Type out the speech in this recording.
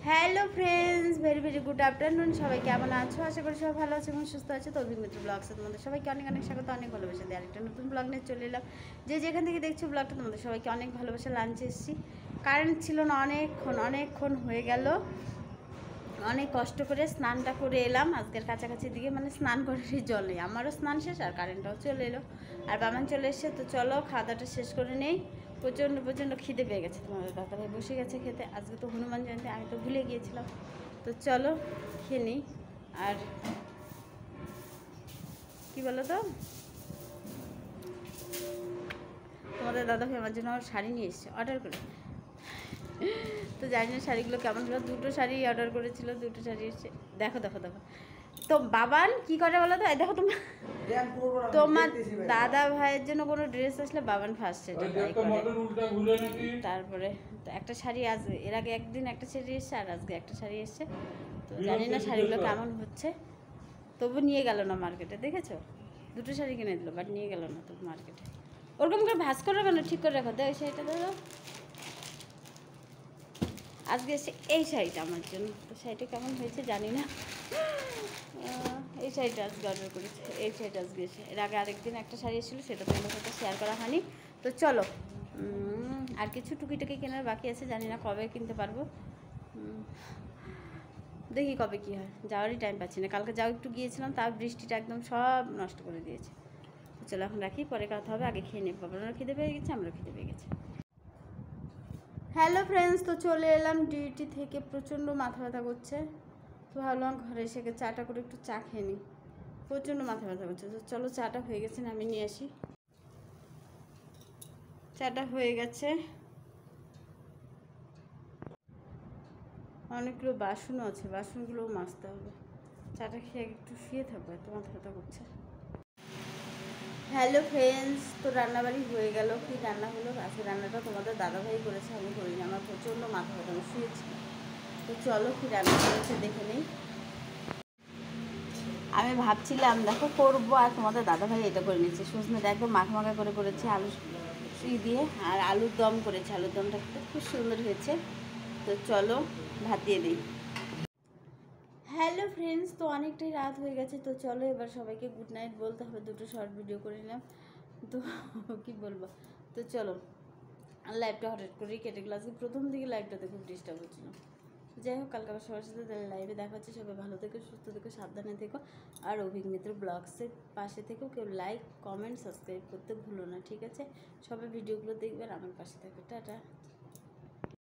Hello friends, very very good afternoon. সবাই কেমন আছো? আশা করি সবাই ভালো আছে এবং সুস্থ আছে। তো অভিমিত্র ব্লগসে তোমাদের সবাইকে অনেক অনেক স্বাগত, অনেক ভালোবাসা দিয়ে আরেকটা নতুন ব্লগ নিয়ে চলে এলাম। যে যেখান থেকে দেখছো ব্লগটা, তোমাদের সবাইকে অনেক ভালোবাসা। লাঞ্চে এসেছি, কারেন্ট ছিল না অনেকক্ষণ হয়ে গেল। অনেক কষ্ট করে স্নানটা করে এলাম আজকের কাছাকাছি দিকে, মানে স্নান করার জল নেই। আমারও স্নান শেষ আর কারেন্টটাও চলে এলো, আর বাবান চলে এসছে। তো চলো খাওয়া দাওয়াটা শেষ করে নেই। প্রচণ্ড খিদে পেয়ে গেছে। তোমাদের দাদাভাই বসে গেছে খেতে। আজকে তো হনুমান জয়ন্তী, আমি তো ভুলে গিয়েছিলাম। তো চলো খেয়ে নিই। আর কি বলো তো, তোমাদের দাদাভাই আমার জন্য আমার শাড়ি নিয়ে এসছে অর্ডার করে। তো জানি না শাড়িগুলো কেমন ছিল। দুটো শাড়ি অর্ডার করেছিল, দুটো শাড়ি এসছে। দেখো দেখো দেখো তো বাবান কি করে বলো তো, দেখো তোমার দাদা ভাইয়ের জন্য কোনো ড্রেস আসলে বাবান ফার্স্ট সেটা ট্রাই করে। তারপরে তো একটা শাড়ি এর আগে একদিন একটা শাড়ি এসছে, আর আজকে একটা শাড়ি এসছে। তো জানি না শাড়িগুলো কেমন হচ্ছে, তবু নিয়ে গেল না মার্কেটে। দেখেছো, দুটো শাড়ি কিনে দিল, বাট নিয়ে গেল না তবু মার্কেটে। ওরকম করে ভাঁজ করে কেন, ঠিক করে রাখো। দেখ শাড়িটা দাদা, আজকে এসে এই শাড়িটা আমার জন্য। তো শাড়িটা কেমন হয়েছে জানি না। এই শাড়িটা আজকে অর্ডার করেছে, এই শাড়িটা আজকে এসে। এর আগে আরেকদিন একটা শাড়ি এসেছিলো, সেটা তোমাদের সাথে শেয়ার করা হয়নি। তো চলো, আর কিছু টুকিটাকি কেনার বাকি আছে, জানি না কবে কিনতে পারবো। দেখি কবে কী হয়, যাওয়ারই টাইম পাচ্ছি না। কালকে যাও একটু গিয়েছিলাম, তার বৃষ্টিটা একদম সব নষ্ট করে দিয়েছে। তো চলো এখন রাখি, পরে কথা হবে। আগে খেয়ে নেব, বাবারা খিদে পেয়ে গেছে, আমরা খিদে পেয়ে গেছি। হ্যালো ফ্রেন্ডস, তো চলে এলাম ডিউটি থেকে। প্রচণ্ড মাথা ব্যথা করছে, তো ভাবলাম ঘরে এসে চাটা করে একটু চা খেয়ে নিই। প্রচণ্ড মাথা ব্যথা করছে। তো চলো, চাটা হয়ে গেছে না, আমি নিয়ে আসি। চাটা হয়ে গেছে, অনেকগুলো বাসনও আছে, বাসনগুলোও মাজতে হবে। চাটা খেয়ে একটু শুয়ে থাকবো, এত মাথা ব্যথা করছে। হ্যালো ফ্রেন্ডস, তো রান্নাবাড়ি হয়ে গেল। কি রান্না হলো? আজকে রান্নাটা তোমাদের দাদাভাই করেছে, আমি করিনি। আমার প্রচণ্ড মাথা ব্যথা, আমি শুয়েছি। তো চলো কি রান্না করেছে দেখে নিই। আমি ভাবছিলাম দেখো করবো, আর তোমাদের দাদাভাই এটা করে নিচ্ছে। সজনেটা একদম মাখা করে করেছে, আলু দিয়ে, আর আলুর দম করেছে। আলুর দমটা খুব সুন্দর হয়েছে। তো চলো ভাত দিয়ে দিই। হ্যালো ফ্রেন্ডস, তো অনেকটাই রাত হয়ে গেছে। তো চলো এবার সবাইকে গুড নাইট বলতে হবে। দুটো শর্ট ভিডিও করে নিলাম, তো কি বলবো। তো চলো, লাইভটা হঠাৎ করেই কেটে গেল। আজকে প্রথম দিকে লাইভটাতে খুব ডিস্টার্ব হচ্ছিল। যাই হোক, কালকে আবার সবার সাথে লাইভে দেখা হচ্ছে। সবাই ভালো থেকো, সুস্থ থেকো, সাবধানে থেকো। আর অভিমিত্র ব্লগসের পাশে থেকেও কেউ লাইক, কমেন্ট, সাবস্ক্রাইব করতে ভুলো না, ঠিক আছে? সবাই ভিডিওগুলো দেখবেন, আমার পাশে থাকবে। টাটা।